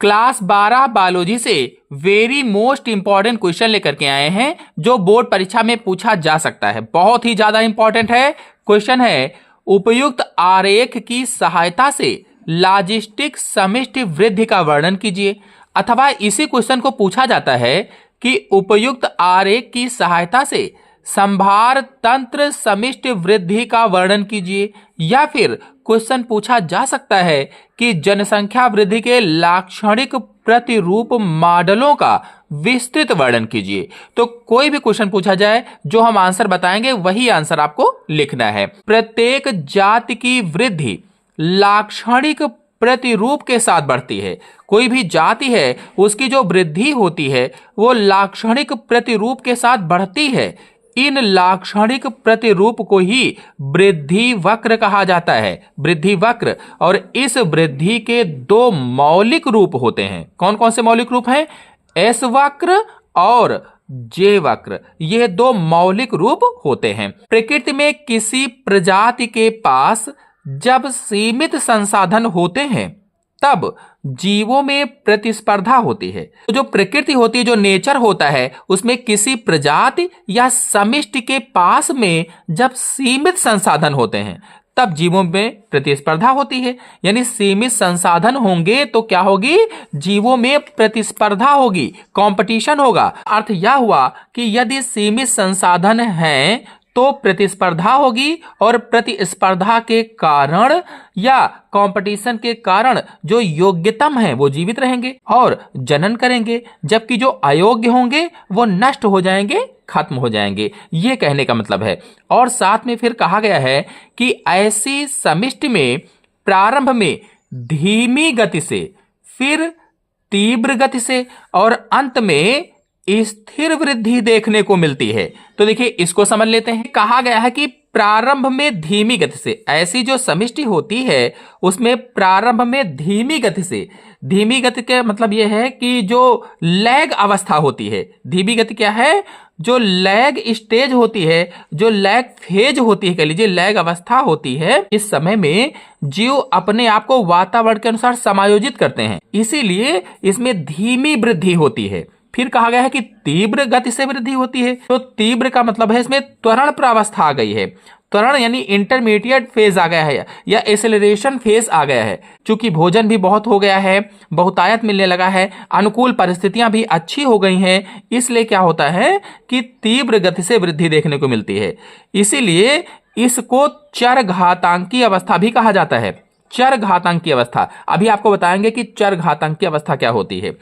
Class 12 biology से very most important question लेकर के आए हैं जो बोर्ड परीक्षा में पूछा जा सकता है। बहुत ही ज्यादा इंपॉर्टेंट है। क्वेश्चन है, उपयुक्त आरेख की सहायता से लॉजिस्टिक समष्टि वृद्धि का वर्णन कीजिए। अथवा इसी क्वेश्चन को पूछा जाता है कि उपयुक्त आरेख की सहायता से संभार तंत्र समष्टि वृद्धि का वर्णन कीजिए। या फिर क्वेश्चन पूछा जा सकता है कि जनसंख्या वृद्धि के लाक्षणिक प्रतिरूप मॉडलों का विस्तृत वर्णन कीजिए। तो कोई भी क्वेश्चन पूछा जाए, जो हम आंसर बताएंगे वही आंसर आपको लिखना है। प्रत्येक जाति की वृद्धि लाक्षणिक प्रतिरूप के साथ बढ़ती है। कोई भी जाति है उसकी जो वृद्धि होती है वो लाक्षणिक प्रतिरूप के साथ बढ़ती है। इन लाक्षणिक प्रतिरूप को ही वृद्धि वक्र कहा जाता है, वृद्धि वक्र। और इस वृद्धि के दो मौलिक रूप होते हैं। कौन कौन से मौलिक रूप हैं? एस वक्र और जे वक्र, ये दो मौलिक रूप होते हैं। प्रकृति में किसी प्रजाति के पास जब सीमित संसाधन होते हैं तब जीवों में प्रतिस्पर्धा होती है। तो जो प्रकृति होती है, जो नेचर होता है, उसमें किसी प्रजाति या समष्टि के पास में जब सीमित संसाधन होते हैं तब जीवों में प्रतिस्पर्धा होती है। यानी सीमित संसाधन होंगे तो क्या होगी? जीवों में प्रतिस्पर्धा होगी, कंपटीशन होगा। अर्थ यह हुआ कि यदि सीमित संसाधन हैं तो प्रतिस्पर्धा होगी और प्रतिस्पर्धा के कारण या कंपटीशन के कारण जो योग्यतम है वो जीवित रहेंगे और जनन करेंगे, जबकि जो अयोग्य होंगे वो नष्ट हो जाएंगे, खत्म हो जाएंगे। ये कहने का मतलब है। और साथ में फिर कहा गया है कि ऐसी समष्टि में प्रारंभ में धीमी गति से, फिर तीव्र गति से और अंत में स्थिर वृद्धि देखने को मिलती है। तो देखिए, इसको समझ लेते हैं। कहा गया है कि प्रारंभ में धीमी गति से, ऐसी जो समष्टि होती है उसमें प्रारंभ में धीमी गति से, धीमी गति का मतलब यह है कि जो लैग अवस्था होती है, धीमी गति क्या है? जो लैग स्टेज होती है, जो लैग फेज होती है, कह लीजिए लैग अवस्था होती है, इस समय में जीव अपने आप को वातावरण के अनुसार समायोजित करते हैं, इसीलिए इसमें धीमी वृद्धि होती है। फिर कहा गया है कि तीव्र गति से वृद्धि होती है। तो तीव्र का मतलब है इसमें त्वरण प्रावस्था आ गई है। त्वरण यानी इंटरमीडिएट फेज आ गया है या एक्सेलरेशन फेज आ गया है। चूंकि भोजन भी बहुत हो गया है, बहुतायत मिलने लगा है, अनुकूल परिस्थितियां भी अच्छी हो गई हैं, इसलिए क्या होता है कि तीव्र गति से वृद्धि देखने को मिलती है। इसीलिए इसको चरघातांकी अवस्था भी कहा जाता है। चरघातांकी अवस्था, अभी आपको बताएंगे कि चरघातांकी अवस्था क्या होती है।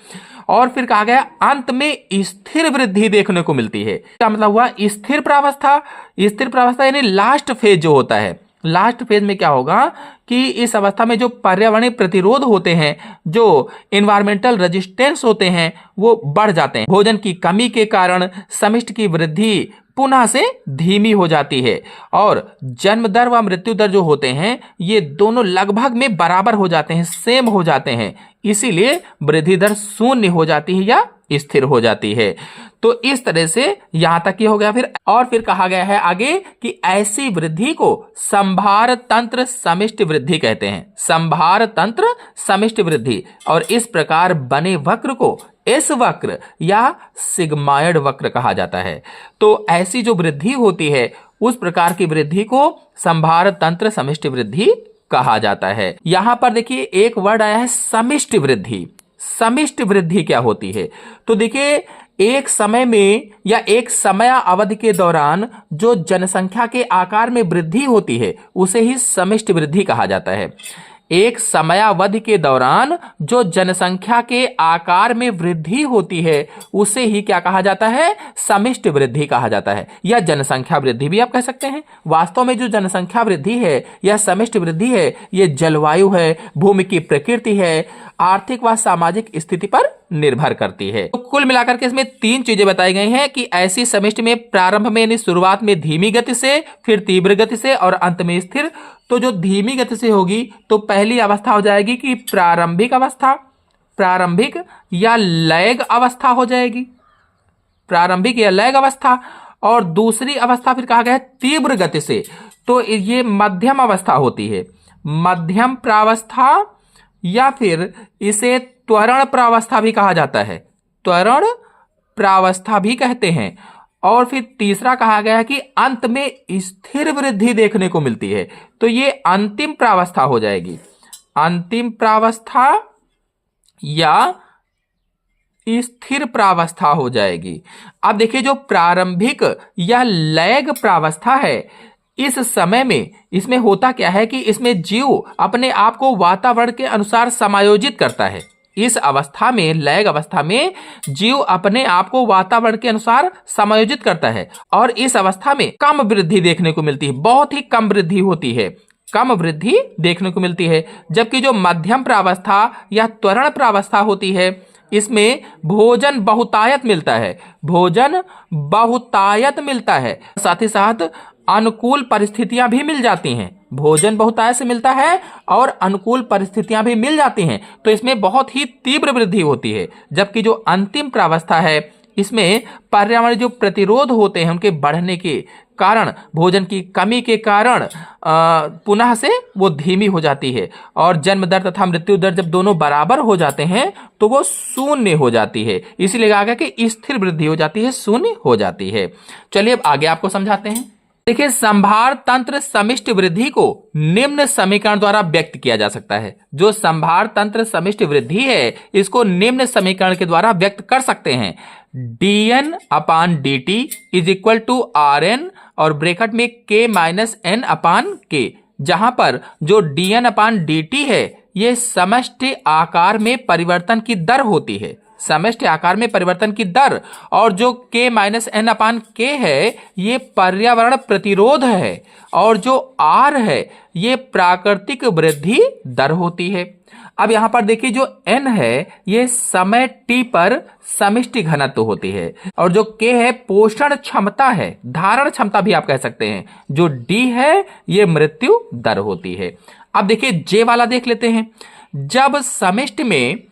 और फिर कहा गया अंत में स्थिर वृद्धि देखने को मिलती है। क्या मतलब हुआ? स्थिर प्रावस्था। स्थिर प्रावस्था यानी लास्ट फेज जो होता है, लास्ट फेज में क्या होगा कि इस अवस्था में जो पर्यावरणीय प्रतिरोध होते हैं, जो इन्वायरमेंटल रेजिस्टेंस होते हैं, वो बढ़ जाते हैं। भोजन की कमी के कारण समष्टि की वृद्धि पुनः से धीमी हो जाती है और जन्म दर व मृत्यु दर जो होते हैं ये दोनों लगभग में बराबर हो जाते हैं, सेम हो जाते हैं। इसीलिए वृद्धि दर शून्य हो जाती है या स्थिर हो जाती है। तो इस तरह से यहां तक ये हो गया। फिर कहा गया है आगे कि ऐसी वृद्धि को संभार तंत्र समष्टि वृद्धि कहते हैं। संभार तंत्र समष्टि वृद्धि। और इस प्रकार बने वक्र को एस वक्र या सिग्मायड वक्र कहा जाता है। तो ऐसी जो वृद्धि होती है उस प्रकार की वृद्धि को संभार तंत्र समष्टि वृद्धि कहा जाता है। यहां पर देखिए एक वर्ड आया है समष्टि वृद्धि। समष्टि वृद्धि क्या होती है? तो देखिए, एक समय में या एक समय अवधि के दौरान जो जनसंख्या के आकार में वृद्धि होती है उसे ही समष्टि वृद्धि कहा जाता है। एक समयावधि के दौरान जो जनसंख्या के आकार में वृद्धि होती है उसे ही क्या कहा जाता है? समष्टि वृद्धि कहा जाता है, या जनसंख्या वृद्धि भी आप कह सकते हैं। वास्तव में जो जनसंख्या वृद्धि है या समष्टि वृद्धि है ये जलवायु है, भूमि की प्रकृति है, आर्थिक व सामाजिक स्थिति पर निर्भर करती है। तो कुल मिलाकर के इसमें तीन चीजें बताई गई हैं कि ऐसी समष्टि में प्रारंभ में यानी शुरुआत में धीमी गति से, फिर तीव्र गति से और अंत में स्थिर। तो जो धीमी गति से होगी तो पहली अवस्था हो जाएगी कि प्रारंभिक अवस्था, प्रारंभिक या लैग अवस्था हो जाएगी, प्रारंभिक या लैग अवस्था। और दूसरी अवस्था फिर कहा गया है तीव्र गति से, तो ये मध्यम अवस्था होती है, मध्यम प्रावस्था, या फिर इसे त्वरण प्रावस्था भी कहा जाता है, त्वरण प्रावस्था भी कहते हैं। और फिर तीसरा कहा गया है कि अंत में स्थिर वृद्धि देखने को मिलती है, तो ये अंतिम प्रावस्था हो जाएगी, अंतिम प्रावस्था या स्थिर प्रावस्था हो जाएगी। अब देखिए जो प्रारंभिक या लैग प्रावस्था है, इस समय में इसमें होता क्या है कि इसमें जीव अपने आप को वातावरण के अनुसार समायोजित करता है। इस अवस्था में, लैग अवस्था में, जीव अपने आप को वातावरण के अनुसार समायोजित करता है और इस अवस्था में कम वृद्धि देखने को मिलती है, बहुत ही कम वृद्धि होती है, कम वृद्धि देखने को मिलती है। जबकि जो मध्यम प्रावस्था या त्वरण प्रावस्था होती है, इसमें भोजन बहुतायत मिलता है, भोजन बहुतायत मिलता है, साथ ही साथ अनुकूल परिस्थितियां भी मिल जाती हैं, भोजन बहुतायत से मिलता है और अनुकूल परिस्थितियां भी मिल जाती हैं, तो इसमें बहुत ही तीव्र वृद्धि होती है। जबकि जो अंतिम प्रावस्था है, इसमें पर्यावरण जो प्रतिरोध होते हैं उनके बढ़ने के कारण, भोजन की कमी के कारण पुनः से वो धीमी हो जाती है और जन्म दर तथा मृत्यु दर जब दोनों बराबर हो जाते हैं तो वो शून्य हो जाती है। इसीलिए कहा गया कि स्थिर वृद्धि हो जाती है, शून्य हो जाती है। चलिए अब आगे आपको समझाते हैं। देखिए संभार तंत्र समिष्ट वृद्धि को निम्न समीकरण द्वारा व्यक्त किया जा सकता है। जो संभार तंत्र समिष्ट वृद्धि है, इसको निम्न समीकरण के द्वारा व्यक्त कर सकते हैं। dn/dt is equal to Rn और ब्रैकेट में k माइनस n/k, जहां पर जो dn/dt है ये समष्टि आकार में परिवर्तन की दर होती है, समष्टि आकार में परिवर्तन की दर, और जो k माइनस n/k है ये पर्यावरण प्रतिरोध है, और जो r है ये प्राकृतिक वृद्धि दर होती है। अब यहां पर देखिए जो n है ये समय t पर समिष्टि घनत्व होती है, और जो k है पोषण क्षमता है, धारण क्षमता भी आप कह सकते हैं, जो d है ये मृत्यु दर होती है। अब देखिए j वाला देख लेते हैं। जब समिष्टि में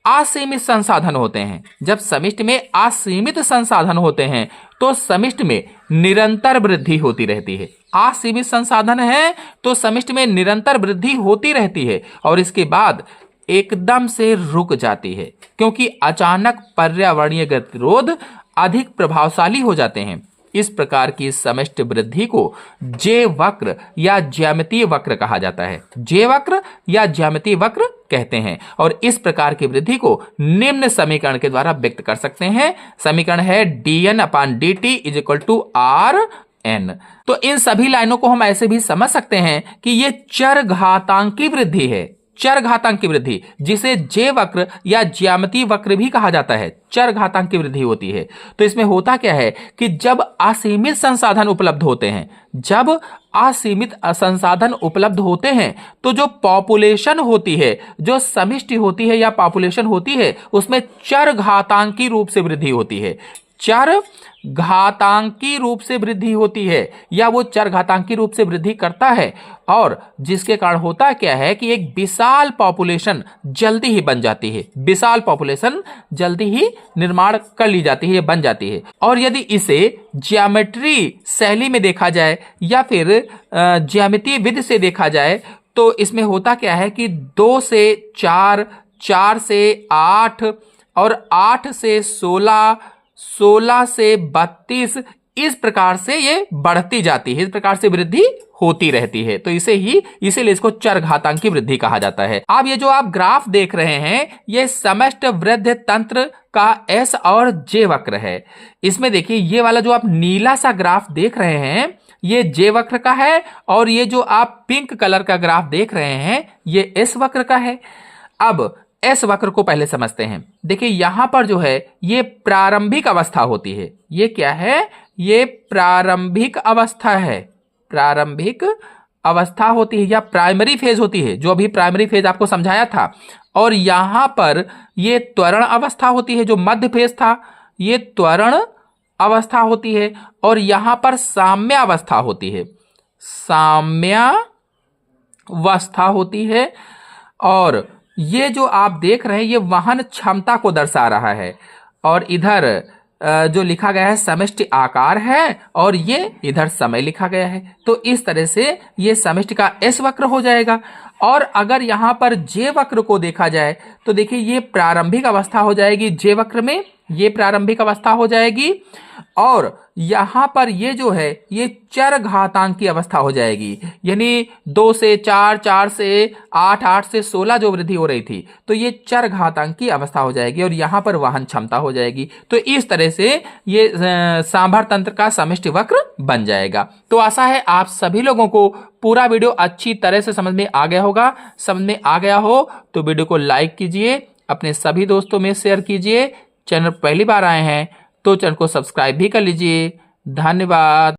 असीमित संसाधन होते हैं, जब समिष्टि में असीमित संसाधन होते हैं तो समिष्टि में निरंतर वृद्धि होती रहती है। असीमित संसाधन है तो समिष्टि में निरंतर वृद्धि होती रहती है और इसके बाद एकदम से रुक जाती है, क्योंकि अचानक पर्यावरणीय गतिरोध अधिक प्रभावशाली हो जाते हैं। इस प्रकार की समष्टि वृद्धि को जे वक्र या ज्यामितीय वक्र कहा जाता है, जे वक्र या ज्यामितीय वक्र कहते हैं। और इस प्रकार की वृद्धि को निम्न समीकरण के द्वारा व्यक्त कर सकते हैं। समीकरण है dn/dt is equal to Rn। तो इन सभी लाइनों को हम ऐसे भी समझ सकते हैं कि ये चर घातांकी वृद्धि है, चर घातांकी वृद्धि, जिसे जे वक्र या ज्यामितीय वक्र भी कहा जाता है, चर घातांकी वृद्धि होती है। तो इसमें होता क्या है कि जब असीमित संसाधन उपलब्ध होते हैं, जब असीमित संसाधन उपलब्ध होते हैं तो जो पॉपुलेशन होती है, जो समिष्टि होती है या पॉपुलेशन होती है, उसमें चर घातांकी रूप से वृद्धि होती है, चर घातांकी रूप से वृद्धि होती है, या वो चर घातांकी रूप से वृद्धि करता है, और जिसके कारण होता क्या है कि एक विशाल पॉपुलेशन जल्दी ही बन जाती है, विशाल पॉपुलेशन जल्दी ही निर्माण कर ली जाती है, बन जाती है। और यदि इसे ज्योमेट्री शैली में देखा जाए या फिर ज्यामितीय विधि से देखा जाए तो इसमें होता क्या है कि 2 से 4, 4 से 8 और 8 से 16, 16 से 32, इस प्रकार से ये बढ़ती जाती है, इस प्रकार से वृद्धि होती रहती है। तो इसीलिए इसको चर घातांकी वृद्धि कहा जाता है। अब ये जो आप ग्राफ देख रहे हैं ये समष्टि वृद्धि तंत्र का एस और जे वक्र है। इसमें देखिए ये वाला जो आप नीला सा ग्राफ देख रहे हैं ये जे वक्र का है, और ये जो आप पिंक कलर का ग्राफ देख रहे हैं ये एस वक्र का है। अब एस वक्र को पहले समझते हैं। देखिए यहां पर जो है ये प्रारंभिक अवस्था होती है, ये क्या है, ये प्रारंभिक अवस्था है, प्रारंभिक अवस्था होती है या प्राइमरी फेज होती है, जो अभी प्राइमरी फेज आपको समझाया था। और यहां पर ये त्वरण अवस्था होती है, जो मध्य फेज था ये त्वरण अवस्था होती है, और यहां पर साम्यावस्था होती है, साम्यावस्था होती है। और ये जो आप देख रहे हैं ये वहन क्षमता को दर्शा रहा है, और इधर जो लिखा गया है समष्टि आकार है, और ये इधर समय लिखा गया है। तो इस तरह से ये समष्टि का एस वक्र हो जाएगा। और अगर यहां पर जे वक्र को देखा जाए तो देखिए ये प्रारंभिक अवस्था हो जाएगी, जे वक्र में ये प्रारंभिक अवस्था हो जाएगी, और यहां पर ये जो है ये चर घातांक की अवस्था हो जाएगी, यानी 2 से 4, 4 से 8, 8 से 16 जो वृद्धि हो रही थी तो ये चर घातांक की अवस्था हो जाएगी, और यहां पर वहन क्षमता हो जाएगी। तो इस तरह से ये सांभर तंत्र का समष्टि वक्र बन जाएगा। तो आशा है आप सभी लोगों को पूरा वीडियो अच्छी तरह से समझ में आ गया होगा। समझ में आ गया हो तो वीडियो को लाइक कीजिए, अपने सभी दोस्तों में शेयर कीजिए। चैनल पहली बार आए हैं तो चैनल को सब्सक्राइब भी कर लीजिए। धन्यवाद।